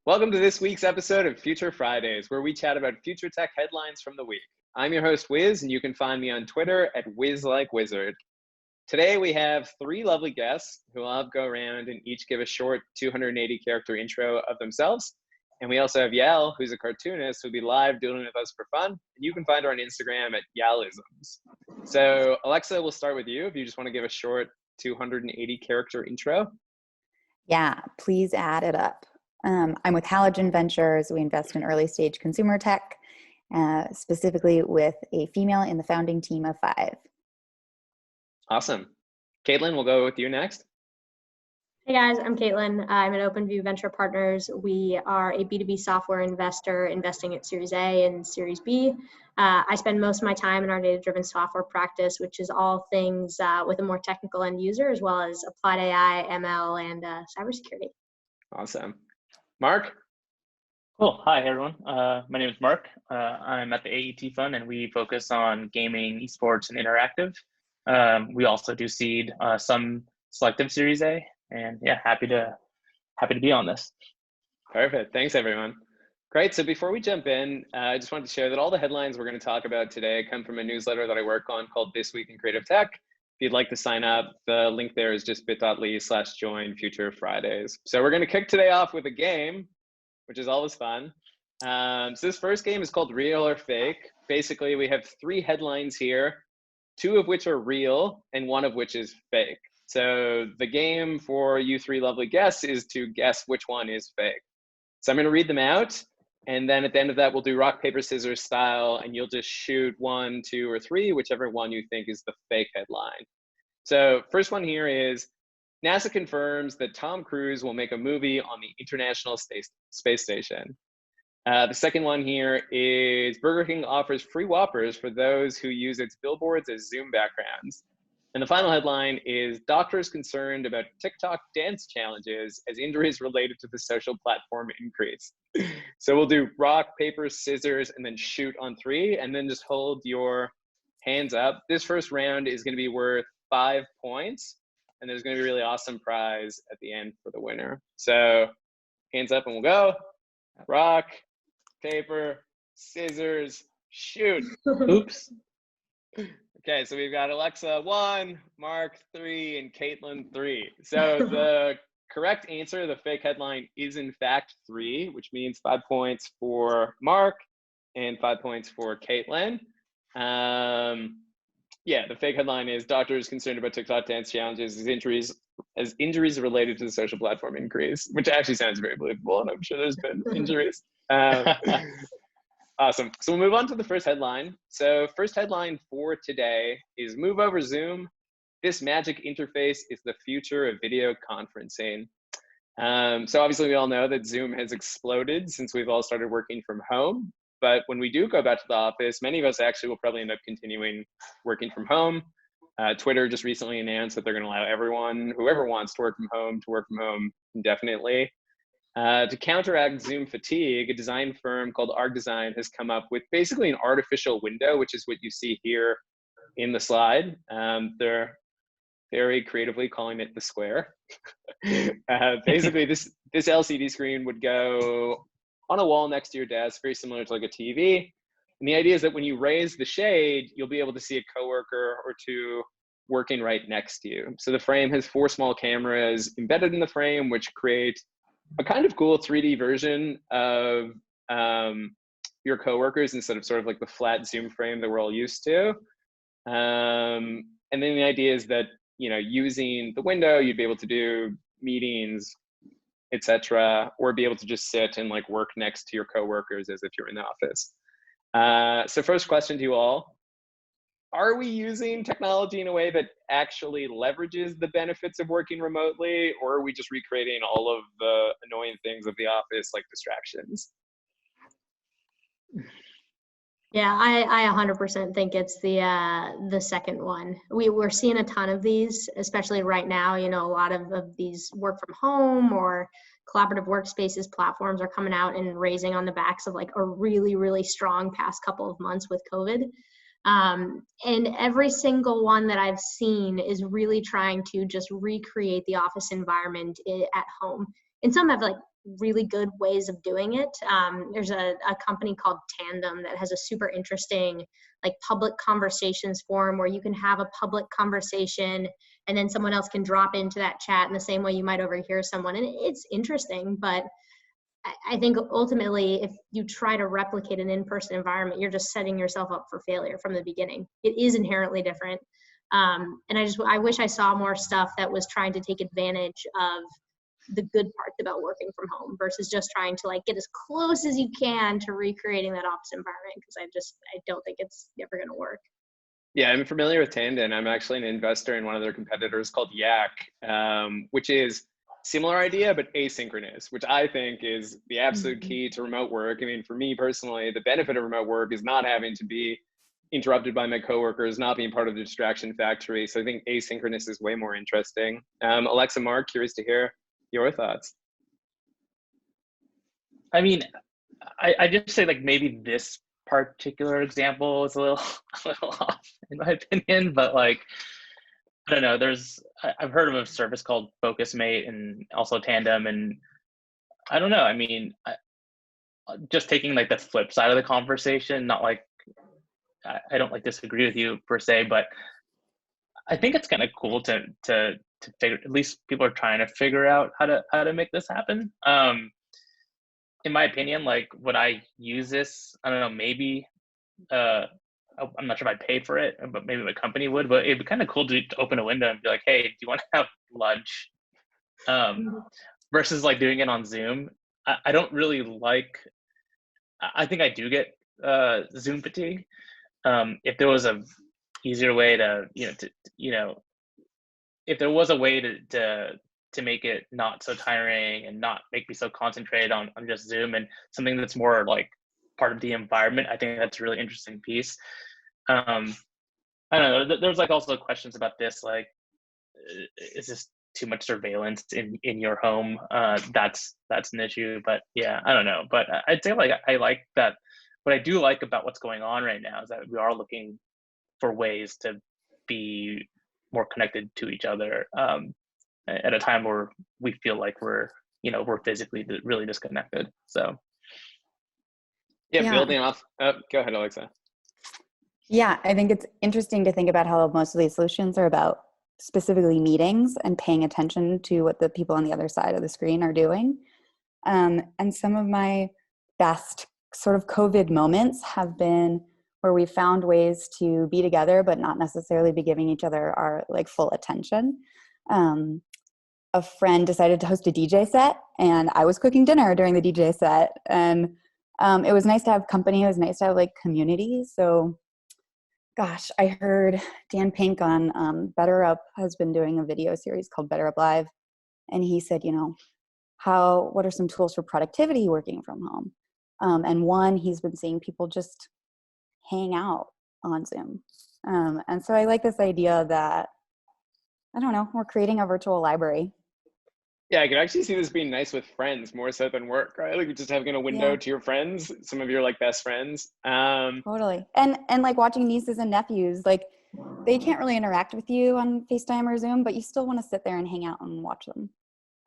Welcome to this week's episode of Future Fridays, where we chat about future tech headlines from the week. I'm your host, Wiz, and you can find me on Twitter at WizLikeWizard. Today we have three lovely guests who will go around and each give a short 280-character intro of themselves. And we also have Yal, who's a cartoonist, who'll be live doing it with us for fun. And you can find her on Instagram at Yalisms. So Alexa, we'll start with you if you just want to give a short 280-character intro. Yeah, please add it up. I'm with Halogen Ventures. We invest in early stage consumer tech, specifically with a female in the founding team of 5. Awesome. Kaitlyn, we'll go with you next. Hey guys, I'm Kaitlyn. I'm at OpenView Venture Partners. We are a B2B software investor investing at Series A and Series B. I spend most of my time in our data-driven software practice, which is all things with a more technical end user, as well as applied AI, ML, and cybersecurity. Awesome. Mark? Cool. Hi, everyone. My name is Mark. I'm at the AET Fund, and we focus on gaming, esports, and interactive. We also do seed some selective Series A, and yeah, happy to be on this. Perfect. Thanks, everyone. Great. So before we jump in, I just wanted to share that all the headlines we're going to talk about today come from a newsletter that I work on called This Week in Creative Tech. If you'd like to sign up, the link there is just bit.ly/join Future Fridays. So we're going to kick today off with a game, which is always fun. So this first game is called Real or Fake. Basically, we have 3 headlines here, 2 of which are real and 1 of which is fake. So the game for you 3 lovely guests is to guess which one is fake. So I'm going to read them out, and then at the end of that, we'll do rock, paper, scissors style, and you'll just shoot 1, 2, or 3, whichever one you think is the fake headline. So first one here is, NASA confirms that Tom Cruise will make a movie on the International Space Station. The second one here is, Burger King offers free Whoppers for those who use its billboards as Zoom backgrounds. And the final headline is, doctors concerned about TikTok dance challenges as injuries related to the social platform increase. So we'll do rock, paper, scissors, and then shoot on 3, and then just hold your hands up. This first round is going to be worth 5 points, and there's going to be a really awesome prize at the end for the winner. So hands up and we'll go. Rock, paper, scissors, shoot. Oops. Okay, so we've got Alexa 1, Mark 3, and Kaitlyn 3. So the correct answer, the fake headline, is in fact 3, which means 5 points for Mark and 5 points for Kaitlyn. Yeah, the fake headline is, doctors concerned about TikTok dance challenges as injuries related to the social platform increase, which actually sounds very believable, and I'm sure there's been injuries. Awesome. So we'll move on to the first headline. So first headline for today is, move over Zoom. This magic interface is the future of video conferencing. So obviously we all know that Zoom has exploded since we've all started working from home. But when we do go back to the office, many of us actually will probably end up continuing working from home. Twitter just recently announced that they're going to allow everyone, whoever wants to work from home indefinitely. To counteract Zoom fatigue, a design firm called ArcDesign has come up with basically an artificial window, which is what you see here in the slide. They're very creatively calling it the square. Basically, this LCD screen would go on a wall next to your desk, very similar to like a TV. And the idea is that when you raise the shade, you'll be able to see a coworker or 2 working right next to you. So the frame has 4 small cameras embedded in the frame, which create a kind of cool 3D version of your coworkers instead of sort of like the flat Zoom frame that we're all used to. And then the idea is that, you know, using the window, you'd be able to do meetings, etc., or be able to just sit and like work next to your coworkers as if you're in the office. So first question to you all, are we using technology in a way that actually leverages the benefits of working remotely, or are we just recreating all of the annoying things of the office, like distractions? Yeah, I 100% think it's the second one. We're seeing a ton of these, especially right now. You know, a lot of these work from home or collaborative workspaces platforms are coming out and raising on the backs of like a really, really strong past couple of months with COVID. And every single one that I've seen is really trying to just recreate the office environment at home. And some have like really good ways of doing it. There's a company called Tandem that has a super interesting like public conversations forum where you can have a public conversation and then someone else can drop into that chat in the same way you might overhear someone. And it's interesting, but I think ultimately if you try to replicate an in-person environment, you're just setting yourself up for failure from the beginning. It is inherently different. And I wish I saw more stuff that was trying to take advantage of the good parts about working from home versus just trying to like get as close as you can to recreating that office environment, because I don't think it's ever going to work. Yeah, I'm familiar with Tandem. I'm actually an investor in one of their competitors called Yak, which is similar idea, but asynchronous, which I think is the absolute key to remote work. I mean, for me personally, the benefit of remote work is not having to be interrupted by my coworkers, not being part of the distraction factory. So I think asynchronous is way more interesting. Alexa, Mark, curious to hear your thoughts. I mean, I just say like maybe this particular example is a little off in my opinion, but like, I don't know, I've heard of a service called FocusMate and also Tandem, and I don't know, I mean, just taking like the flip side of the conversation, not like, I don't like disagree with you per se, but I think it's kind of cool to figure, at least people are trying to figure out how to make this happen. In my opinion, like would I use this? I don't know, maybe, I'm not sure if I'd pay for it, but maybe my company would, but it'd be kind of cool to open a window and be like, hey, do you want to have lunch? Versus like doing it on Zoom. I don't really like, I think I do get Zoom fatigue. If there was a easier way to, if there was a way to make it not so tiring and not make me so concentrated on just Zoom and something that's more like part of the environment, I think that's a really interesting piece. I don't know, there's like also questions about this, like, is this too much surveillance in your home? That's an issue, but yeah, I don't know. But I'd say like, I like that. What I do like about what's going on right now is that we are looking for ways to be more connected to each other at a time where we feel like we're physically really disconnected. So yeah. Building off, go ahead, Alexa. Yeah, I think it's interesting to think about how most of these solutions are about specifically meetings and paying attention to what the people on the other side of the screen are doing. And some of my best sort of COVID moments have been where we found ways to be together, but not necessarily be giving each other our like full attention. A friend decided to host a DJ set, and I was cooking dinner during the DJ set. And it was nice to have company. It was nice to have like community. So gosh, I heard Dan Pink on Better Up has been doing a video series called Better Up Live. And he said, what are some tools for productivity working from home? And one, he's been seeing people just hang out on Zoom. And so I like this idea that, I don't know, we're creating a virtual library. Yeah, I could actually see this being nice with friends more so than work, right? Like just having a window to your friends, some of your like best friends. Totally. And like watching nieces and nephews, like they can't really interact with you on FaceTime or Zoom, but you still want to sit there and hang out and watch them.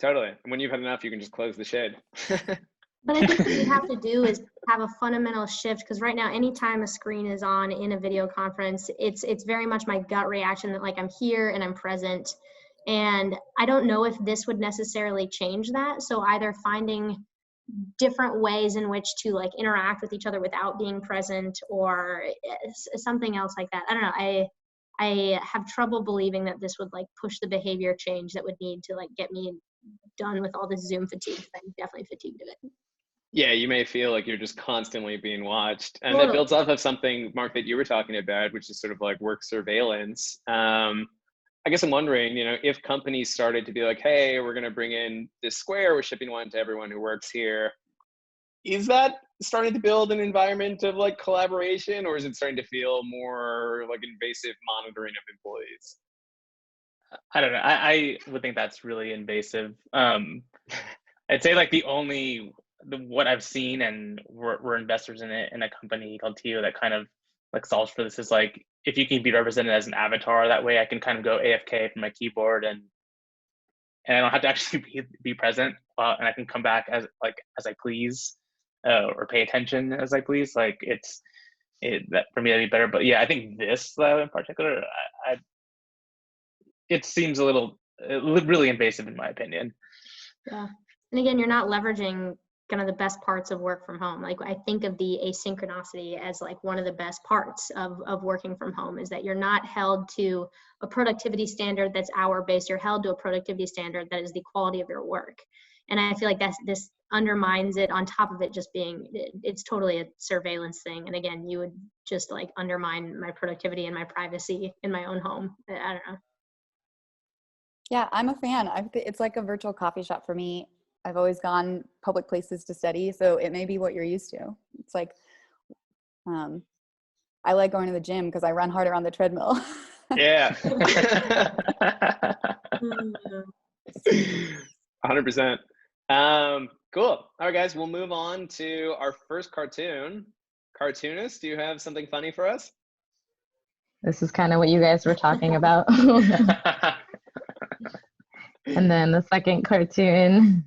Totally. And when you've had enough, you can just close the shade. But I think what you have to do is have a fundamental shift, because right now, anytime a screen is on in a video conference, it's very much my gut reaction that like I'm here and I'm present. And I don't know if this would necessarily change that. So either finding different ways in which to like interact with each other without being present, or something else like that. I don't know. I have trouble believing that this would like push the behavior change that would need to like get me done with all this Zoom fatigue. I'm definitely fatigued of it. Yeah, you may feel like you're just constantly being watched. And Totally. that builds off of something, Mark, that you were talking about, which is sort of like work surveillance. I guess I'm wondering, if companies started to be like, hey, we're going to bring in this square, we're shipping one to everyone who works here. Is that starting to build an environment of like collaboration, or is it starting to feel more like invasive monitoring of employees? I don't know. I would think that's really invasive. I'd say like what I've seen, and we're investors in it in a company called TIO that kind of like solves for this, is like, if you can be represented as an avatar, that way I can kind of go AFK from my keyboard and and I don't have to actually be present, and I can come back as I please, or pay attention as I please. Like that for me, that'd be better. But yeah, I think this in particular, it seems a little really invasive in my opinion. Yeah. And again, you're not leveraging kind of the best parts of work from home. Like I think of the asynchronicity as like one of the best parts of working from home, is that you're not held to a productivity standard that's hour-based. You're held to a productivity standard that is the quality of your work. And I feel like this undermines it, on top of it just being, it's totally a surveillance thing. And again, you would just like undermine my productivity and my privacy in my own home. I don't know. Yeah, I'm a fan. It's like a virtual coffee shop for me. I've always gone public places to study, so it may be what you're used to. It's like, I like going to the gym because I run harder on the treadmill. Yeah. 100%. Cool. All right, guys, we'll move on to our first cartoon. Cartoonist, do you have something funny for us? This is kind of what you guys were talking about. And then the second cartoon,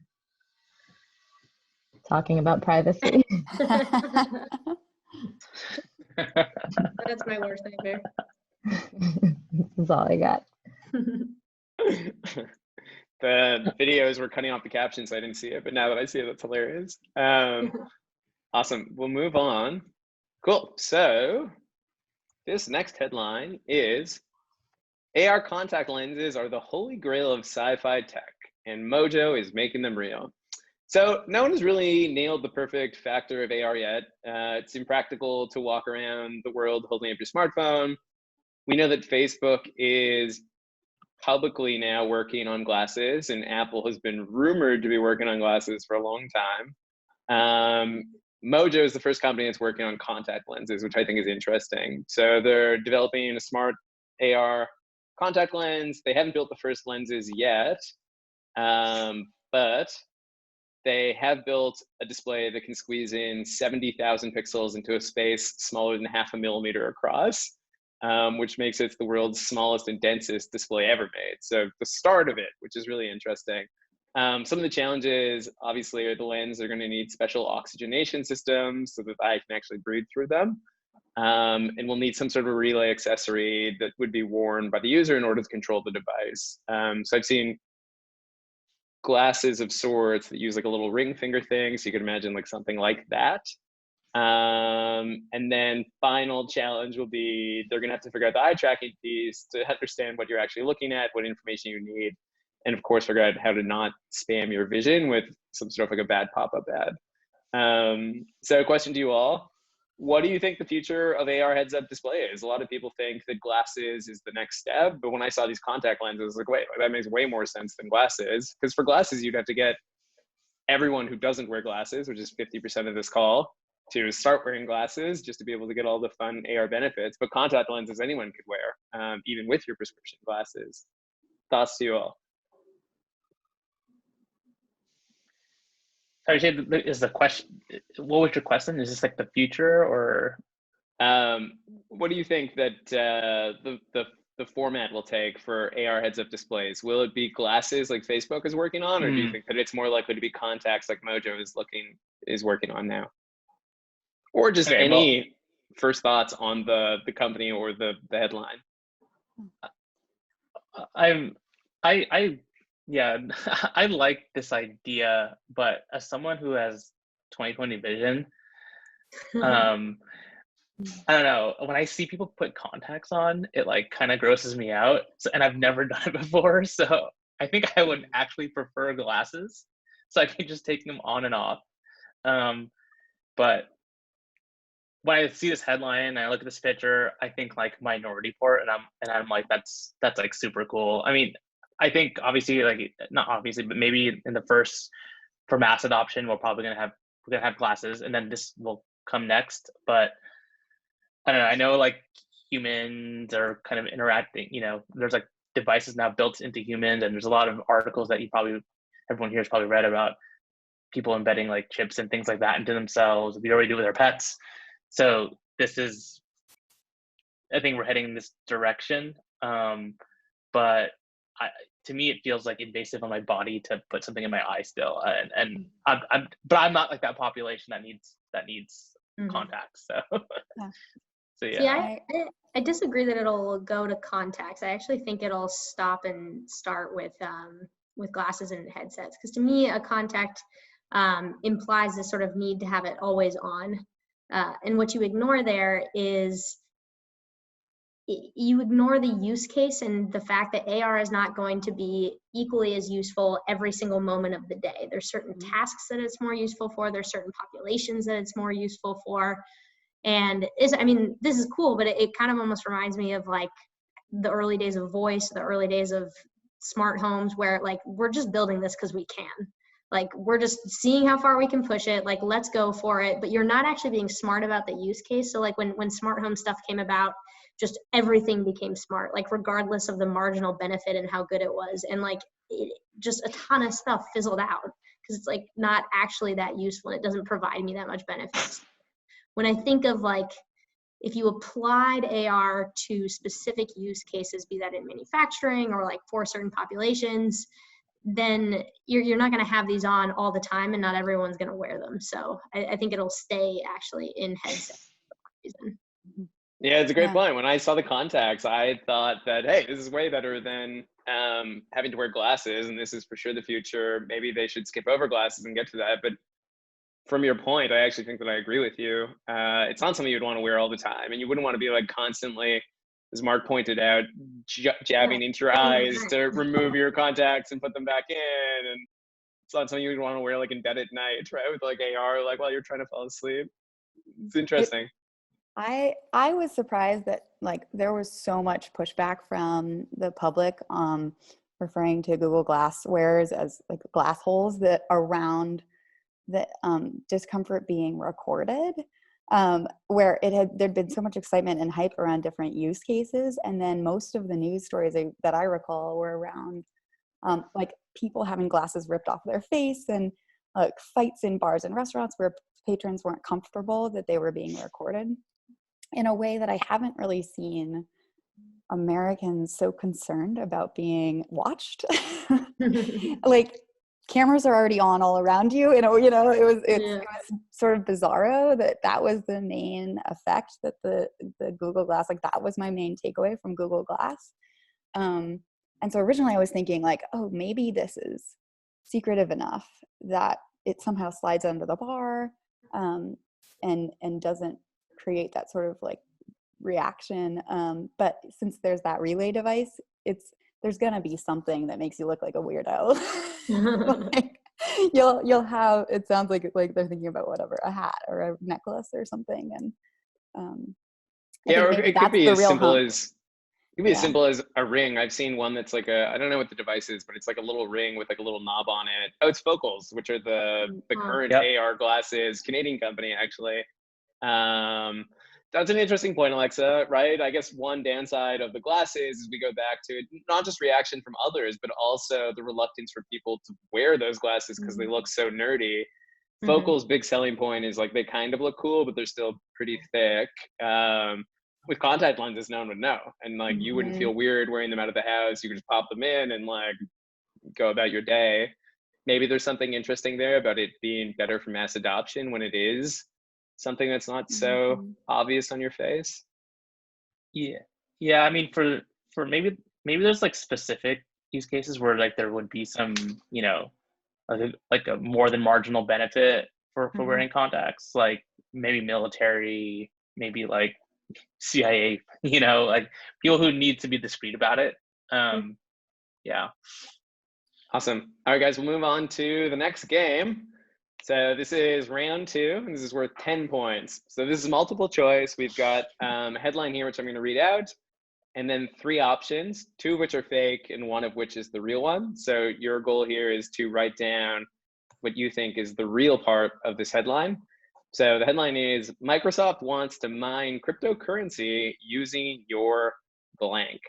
talking about privacy. That's my worst nightmare. This is all I got. The videos were cutting off the captions, so I didn't see it, but now that I see it, that's hilarious. Awesome. We'll move on. Cool. So this next headline is AR contact lenses are the holy grail of sci-fi tech, and Mojo is making them real. So no one has really nailed the perfect factor of AR yet. It's impractical to walk around the world holding up your smartphone. We know that Facebook is publicly now working on glasses, and Apple has been rumored to be working on glasses for a long time. Mojo is the first company that's working on contact lenses, which I think is interesting. So they're developing a smart AR contact lens. They haven't built the first lenses yet, but they have built a display that can squeeze in 70,000 pixels into a space smaller than 0.5 millimeter across, which makes it the world's smallest and densest display ever made. So the start of it, which is really interesting. Some of the challenges, obviously, are the lens are going to need special oxygenation systems so that I can actually breathe through them. And we'll need some sort of a relay accessory that would be worn by the user in order to control the device. So I've seen glasses of sorts that use like a little ring finger thing. So you could imagine like something like that. And then final challenge will be, they're gonna have to figure out the eye tracking piece to understand what you're actually looking at, what information you need. And of course, figure out how to not spam your vision with some sort of like a bad pop-up ad. So question to you all, what do you think the future of AR heads-up display is? A lot of people think that glasses is the next step, but when I saw these contact lenses, I was like, wait, that makes way more sense than glasses. Because for glasses, you'd have to get everyone who doesn't wear glasses, which is 50% of this call, to start wearing glasses just to be able to get all the fun AR benefits. But contact lenses anyone could wear, even with your prescription glasses. Thoughts to you all? Sorry, is the question, what was your question? Is this like the future, or? What do you think that the format will take for AR heads-up displays? Will it be glasses like Facebook is working on, or do you think that it's more likely to be contacts like Mojo is working on now? Or just first thoughts on the company or the headline? Yeah, I like this idea, but as someone who has 20/20 vision, I don't know, when I see people put contacts on, it like kind of grosses me out. So, and I've never done it before, so I think I would actually prefer glasses, so I can just take them on and off. But when I see this headline and I look at this picture, I think like Minority Report, and I'm like, that's like super cool. I mean, I think obviously, like not obviously, but maybe in the first, for mass adoption, we're gonna have glasses, and then this will come next. But I don't know. I know like humans are kind of interacting. You know, there's like devices now built into humans, and there's a lot of articles that everyone here has probably read about people embedding like chips and things like that into themselves. We already do with our pets. So I think we're heading in this direction. But to me, it feels like invasive on my body to put something in my eye still. But I'm not like that population that needs contacts. So, Yeah. so yeah. See, I disagree that it'll go to contacts. I actually think it'll stop and start with glasses and headsets. Because to me, a contact implies this sort of need to have it always on. And what you ignore there is you ignore the use case and the fact that AR is not going to be equally as useful every single moment of the day. There's certain tasks that it's more useful for. There's certain populations that it's more useful for. And this is cool, but it kind of almost reminds me of like the early days of voice, the early days of smart homes, where like, we're just building this because we can. Like, we're just seeing how far we can push it. Like, let's go for it. But you're not actually being smart about the use case. So like when smart home stuff came about, just everything became smart, like regardless of the marginal benefit and how good it was. And like, just a ton of stuff fizzled out because it's like not actually that useful. It doesn't provide me that much benefits. When I think of like, if you applied AR to specific use cases, be that in manufacturing or like for certain populations, then you're not going to have these on all the time and not everyone's going to wear them. So I think it'll stay actually in headsets for some reason. Yeah, it's a great point. When I saw the contacts, I thought that, hey, this is way better than having to wear glasses, and this is for sure the future. Maybe they should skip over glasses and get to that. But from your point, I actually think that I agree with you. It's not something you'd want to wear all the time, and you wouldn't want to be like constantly, as Mark pointed out, jabbing into your eyes to remove your contacts and put them back in. And it's not something you'd want to wear like in bed at night, right? With like AR, like while you're trying to fall asleep. It's interesting. I was surprised that like there was so much pushback from the public referring to Google Glass wearers as like glass holes that around the discomfort being recorded, where there'd been so much excitement and hype around different use cases, and then most of the news stories that I recall were around like people having glasses ripped off their face and like fights in bars and restaurants where patrons weren't comfortable that they were being recorded in a way that I haven't really seen Americans so concerned about being watched. Like cameras are already on all around you. It was sort of bizarro that was the main effect that the Google Glass, like that was my main takeaway from Google Glass. And so originally I was thinking like, oh, maybe this is secretive enough that it somehow slides under the bar and doesn't create that sort of like reaction. But since there's that relay device, there's gonna be something that makes you look like a weirdo. Like, you'll have, it sounds like they're thinking about whatever, a hat or a necklace or something, and or it could be as simple as as simple as a ring. I've seen one that's like I don't know what the device is, but it's like a little ring with like a little knob on it. Oh, it's Focals, which are the current AR glasses, Canadian company actually. That's an interesting point, Alexa, right? I guess one downside of the glasses is we go back to it, not just reaction from others, but also the reluctance for people to wear those glasses because they look so nerdy. Focal's big selling point is like they kind of look cool, but they're still pretty thick. With contact lenses, no one would know. And like you wouldn't feel weird wearing them out of the house. You could just pop them in and like go about your day. Maybe there's something interesting there about it being better for mass adoption when it is something that's not so obvious on your face. Yeah. I mean, for maybe there's like specific use cases where like there would be some, like a more than marginal benefit for wearing contacts, like maybe military, maybe like CIA, like people who need to be discreet about it. Yeah. Awesome. All right, guys, we'll move on to the next game. So this is round 2, and this is worth 10 points. So this is multiple choice. We've got a headline here, which I'm going to read out, and then 3 options, 2 of which are fake, and 1 of which is the real one. So your goal here is to write down what you think is the real part of this headline. So the headline is, Microsoft wants to mine cryptocurrency using your blank.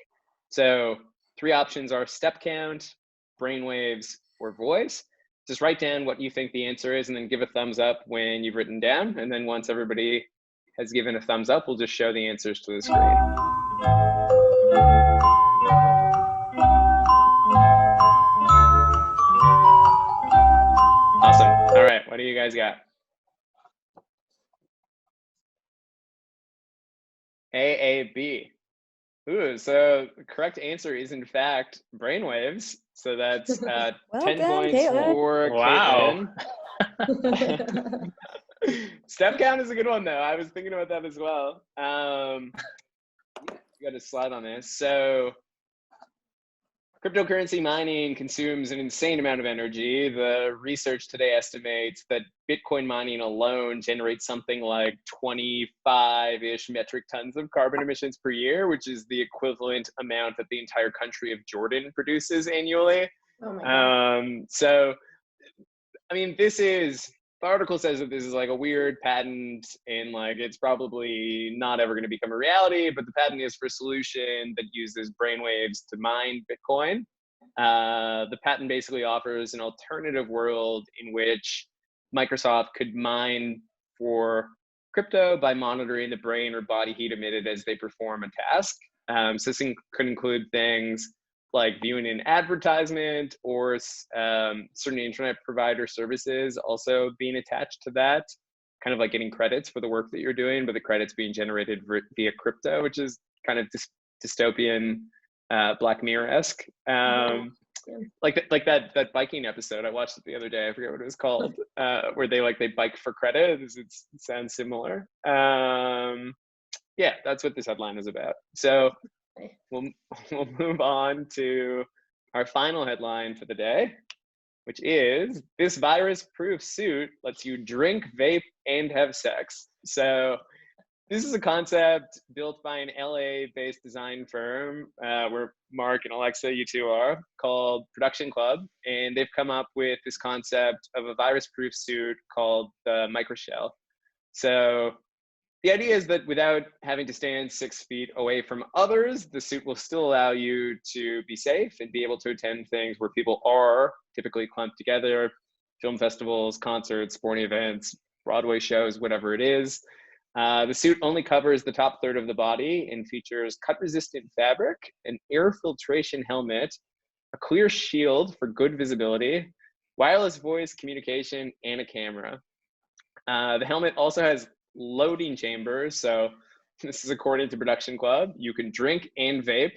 So 3 options are step count, brainwaves, or voice. Just write down what you think the answer is and then give a thumbs up when you've written down. And then once everybody has given a thumbs up, we'll just show the answers to the screen. What do you guys got? AAB. Ooh, so the correct answer is in fact brainwaves. So that's 10 done, points Kaitlyn. for Wow. Kaitlyn. Step count is a good one though. I was thinking about that as well. You got a slide on this. So cryptocurrency mining consumes an insane amount of energy. The research today estimates that Bitcoin mining alone generates something like 25-ish metric tons of carbon emissions per year, which is the equivalent amount that the entire country of Jordan produces annually. Oh my God. So, I mean, the article says that this is like a weird patent and like it's probably not ever going to become a reality, but the patent is for a solution that uses brainwaves to mine Bitcoin. The patent basically offers an alternative world in which Microsoft could mine for crypto by monitoring the brain or body heat emitted as they perform a task. So this could include things like viewing an advertisement or certain internet provider services also being attached to that, kind of like getting credits for the work that you're doing, but the credits being generated via crypto, which is kind of dystopian, Black Mirror-esque. Like that biking episode I watched it the other day. I forget what it was called, where they bike for credit. It sounds similar. Yeah, that's what this headline is about. So we'll move on to our final headline for the day, which is this virus-proof suit lets you drink, vape, and have sex. So this is a concept built by an LA-based design firm where Mark and Alexa, you two are, called Production Club. And they've come up with this concept of a virus-proof suit called the Microshell. So the idea is that without having to stand 6 feet away from others, the suit will still allow you to be safe and be able to attend things where people are typically clumped together, film festivals, concerts, sporting events, Broadway shows, whatever it is. The suit only covers the top third of the body and features cut-resistant fabric, an air filtration helmet, a clear shield for good visibility, wireless voice communication, and a camera. The helmet also has loading chambers. So this is according to Production Club. You can drink and vape.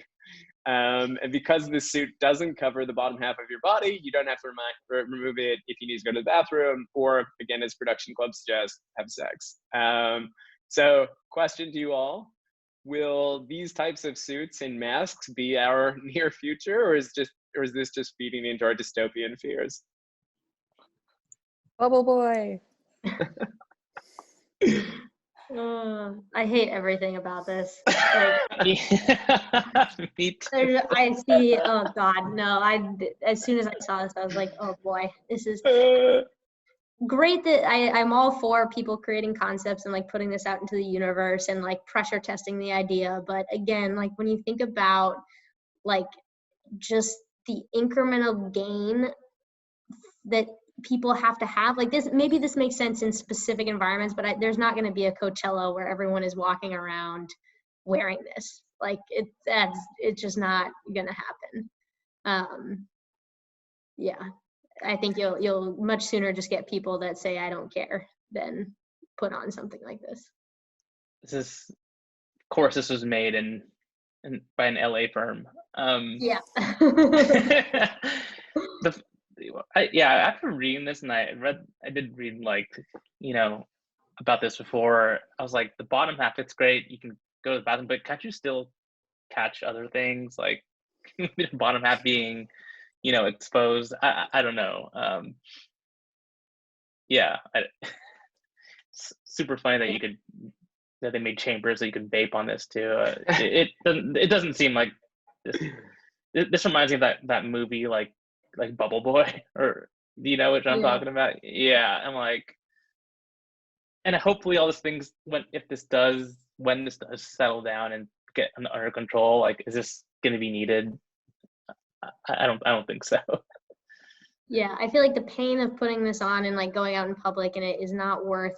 And because this suit doesn't cover the bottom half of your body, you don't have to remove it if you need to go to the bathroom, or again, as Production Club suggests, have sex. So question to you all, will these types of suits and masks be our near future, or is this just feeding into our dystopian fears? Bubble boy. I hate everything about this. Me too. I see, oh God, no. As soon as I saw this, I was like, oh boy, this is great that I'm all for people creating concepts and like putting this out into the universe and like pressure testing the idea. But again, like when you think about like just the incremental gain that people have to have, like this, maybe this makes sense in specific environments, but there's not going to be a Coachella where everyone is walking around wearing this. Like it's just not going to happen. Yeah, I think you'll much sooner just get people that say I don't care than put on something like this. Of course, this was made by an LA firm. Yeah. After reading this, and I did read like, about this before. I was like, the bottom half, it's great. You can go to the bathroom, but can't you still catch other things? Like the bottom half being, exposed. I don't know. It's super funny that they made chambers that you could vape on this too. It doesn't seem like this. This reminds me of that movie like Bubble Boy, or do you know what I'm talking about? Yeah, I'm like, and hopefully all these things, when this does settle down and get under control, like, is this going to be needed? I don't think so. Yeah, I feel like the pain of putting this on and like going out in public and it is not worth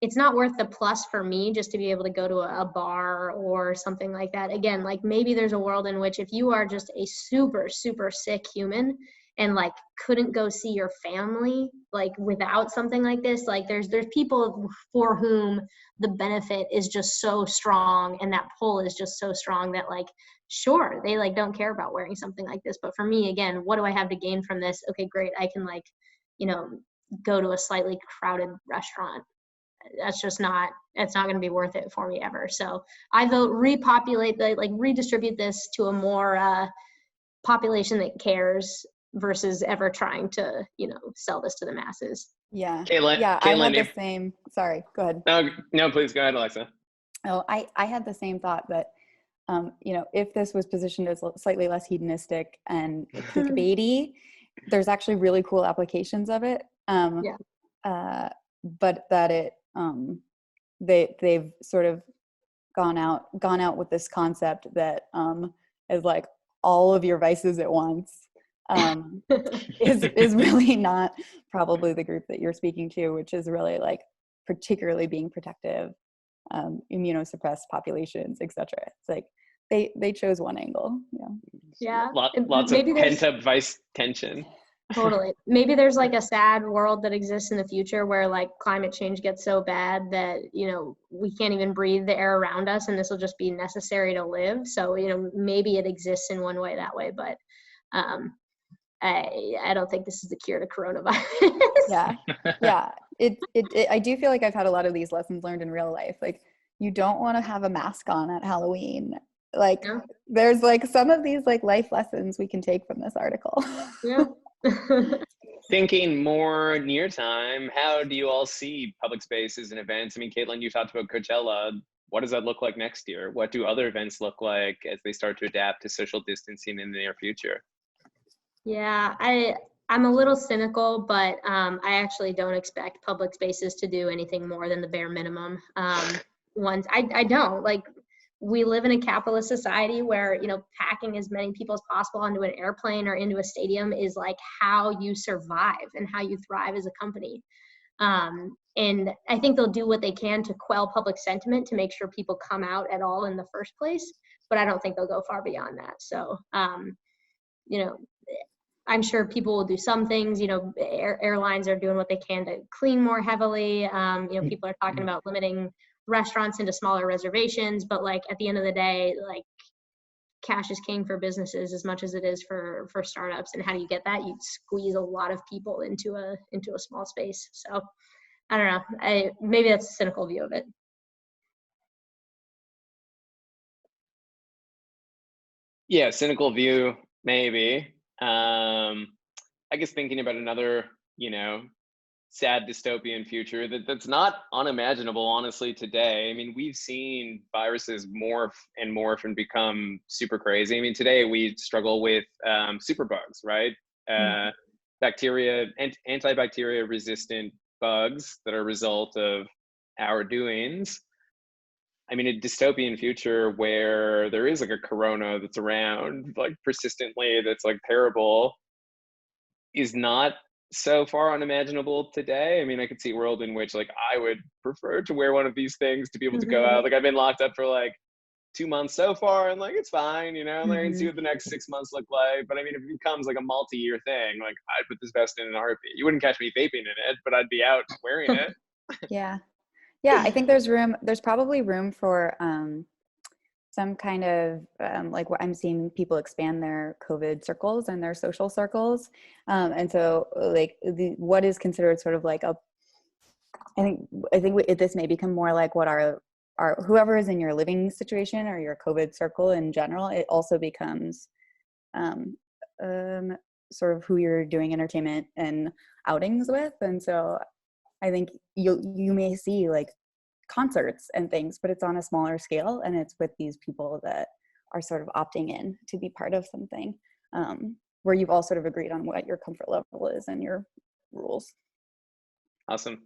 it's not worth the plus for me just to be able to go to a bar or something like that. Again, like maybe there's a world in which if you are just a super, super sick human and like couldn't go see your family like without something like this. Like there's people for whom the benefit is just so strong and that pull is just so strong that like, sure, they like don't care about wearing something like this. But for me, again, what do I have to gain from this? Okay, great. I can like, you know, go to a slightly crowded restaurant. That's just not, it's not going to be worth it for me ever. So I vote redistribute this to a more population that cares versus ever trying to, you know, sell this to the masses. Yeah. Kaitlyn, Yeah, I had the same, sorry, go ahead. No, please go ahead, Alexa. Oh, I had the same thought that, you know, if this was positioned as slightly less hedonistic and clickbaity, there's actually really cool applications of it. But that it, they've sort of gone out with this concept that is like all of your vices at once, is really not probably the group that you're speaking to, which is really like particularly being protective, immunosuppressed populations, etc. It's like they chose one angle. Yeah. Lots of pent-up vice tension. Totally. Maybe there's like a sad world that exists in the future where like climate change gets so bad that, you know, we can't even breathe the air around us and this will just be necessary to live. So, you know, maybe it exists in one way that way, but I don't think this is the cure to coronavirus. Yeah. I do feel like I've had a lot of these lessons learned in real life. Like you don't want to have a mask on at Halloween. Like there's like some of these like life lessons we can take from this article. Yeah. Thinking more near time, how do you all see public spaces and events? I mean, Kaitlyn, you talked about Coachella. What does that look like next year? What do other events look like as they start to adapt to social distancing in the near future? Yeah, I'm a little cynical, but I actually don't expect public spaces to do anything more than the bare minimum. I don't. Like, we live in a capitalist society where, you know, packing as many people as possible onto an airplane or into a stadium is like how you survive and how you thrive as a company. And I think they'll do what they can to quell public sentiment to make sure people come out at all in the first place, but I don't think they'll go far beyond that. So, you know, I'm sure people will do some things. You know, airlines are doing what they can to clean more heavily. You know, people are talking about limiting restaurants into smaller reservations, but like at the end of the day, like cash is king for businesses as much as it is for startups. And how do you get that? You squeeze a lot of people into a small space. So I don't know. Maybe that's a cynical view of it. Yeah, cynical view, maybe. I guess thinking about another, you know, sad dystopian future that's not unimaginable, honestly, today. I mean, we've seen viruses morph and become super crazy. I mean, today we struggle with superbugs, right? Bacteria and antibacteria resistant bugs that are a result of our doings. I mean, a dystopian future where there is like a corona that's around like persistently, that's like terrible, is not so far unimaginable today. I mean, I could see a world in which like I would prefer to wear one of these things to be able to go out. Like I've been locked up for like 2 months so far and like it's fine, you know, like I can see what the next 6 months look like. But I mean, if it becomes like a multi-year thing, like I'd put this vest in a heartbeat. You wouldn't catch me vaping in it, but I'd be out wearing it. Yeah, I think there's probably room for some kind of like what I'm seeing people expand their COVID circles and their social circles. And so like what is considered sort of like I think this may become more like what our whoever is in your living situation or your COVID circle in general, it also becomes sort of who you're doing entertainment and outings with. And so I think you may see like concerts and things, but it's on a smaller scale and it's with these people that are sort of opting in to be part of something where you've all sort of agreed on what your comfort level is and your rules. Awesome.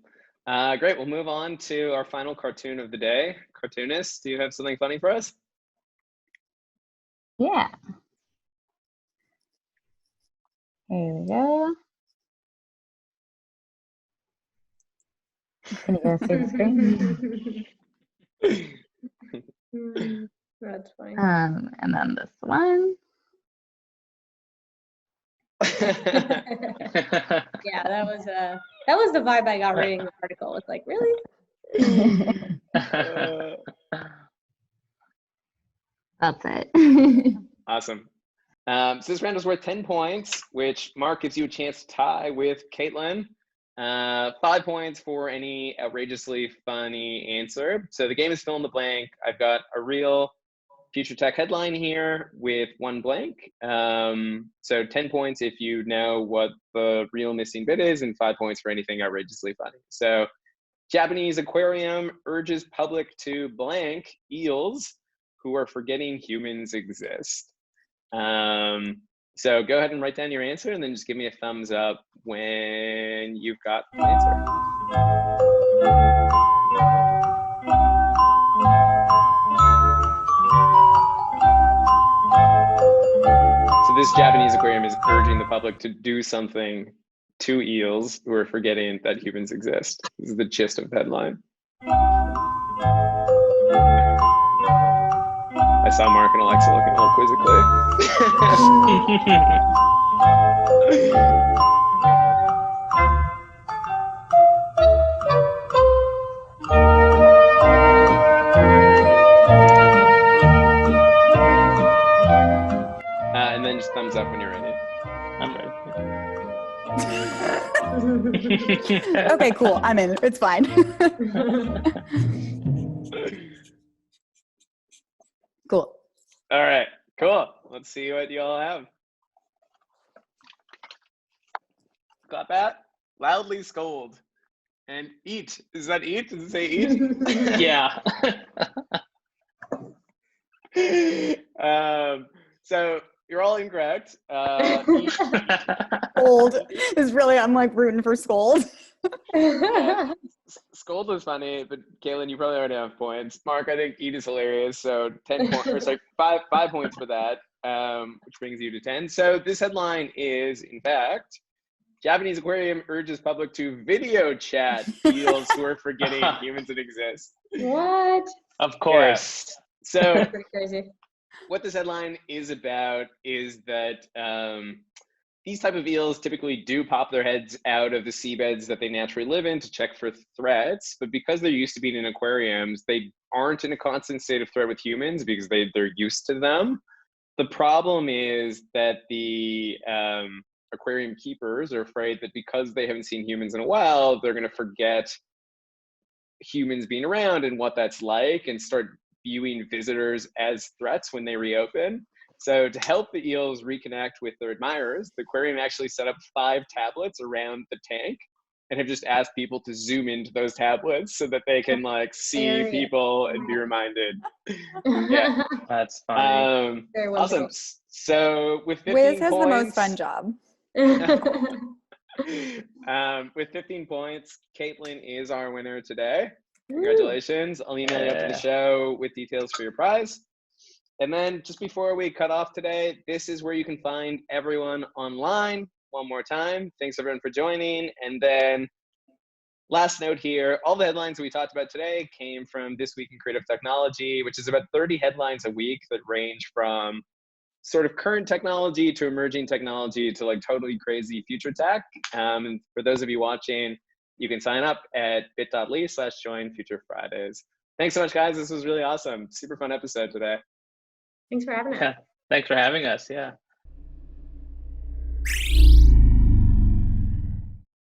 Great. We'll move on to our final cartoon of the day. Cartoonist, do you have something funny for us? Yeah. Here we go. Can you guys see the screen? That's funny. And then this one. Yeah, that was the vibe I got reading the article. It's like, really? That's it. Awesome. So this round is worth 10 points, which Mark gives you a chance to tie with Kaitlyn. 5 points for any outrageously funny answer. So the game is fill in the blank. I've got a real future tech headline here with 1 blank. So 10 points if you know what the real missing bit is, and 5 points for anything outrageously funny. So Japanese aquarium urges public to blank eels who are forgetting humans exist. So go ahead and write down your answer, and then just give me a thumbs up when you've got the answer. So this Japanese aquarium is urging the public to do something to eels who are forgetting that humans exist. This is the gist of the headline. I saw Mark and Alexa looking a little quizzically. And then just thumbs up when you're ready. I'm ready. Okay, cool. I'm in. It's fine. Cool. All right, cool. Let's see what you all have. Clap at, loudly scold, and eat. Is that eat? Does it say eat? Yeah. So you're all incorrect. Scold is really, I'm like rooting for scold. Yeah, scold was funny, but Kaitlyn, you probably already have points. Mark, I think eat is hilarious, so 10 points, or sorry, five points for that, which brings you to 10. So this headline is, in fact, Japanese aquarium urges public to video chat eels who are forgetting humans that exist. What? Of course. Yeah. So Pretty crazy. what this headline is about is that these type of eels typically do pop their heads out of the seabeds that they naturally live in to check for threats, but because they're used to being in aquariums, they aren't in a constant state of threat with humans because they're used to them. The problem is that the aquarium keepers are afraid that because they haven't seen humans in a while, they're going to forget humans being around and what that's like and start viewing visitors as threats when they reopen. So to help the eels reconnect with their admirers, the aquarium actually set up 5 tablets around the tank and have just asked people to zoom into those tablets so that they can like see people and be reminded. Yeah, That's funny. Very well awesome. So with 15 Wiz has points, the most fun job. with 15 points, Kaitlyn is our winner today. Congratulations. I'll email you after the show with details for your prize. And then just before we cut off today, this is where you can find everyone online. One more time. Thanks everyone for joining. And then last note here, all the headlines we talked about today came from This Week in Creative Technology, which is about 30 headlines a week that range from sort of current technology to emerging technology to like totally crazy future tech. And for those of you watching, you can sign up at bit.ly/join Future Fridays. Thanks so much, guys. This was really awesome. Super fun episode today. Thanks for having us. Yeah. Thanks for having us. Yeah.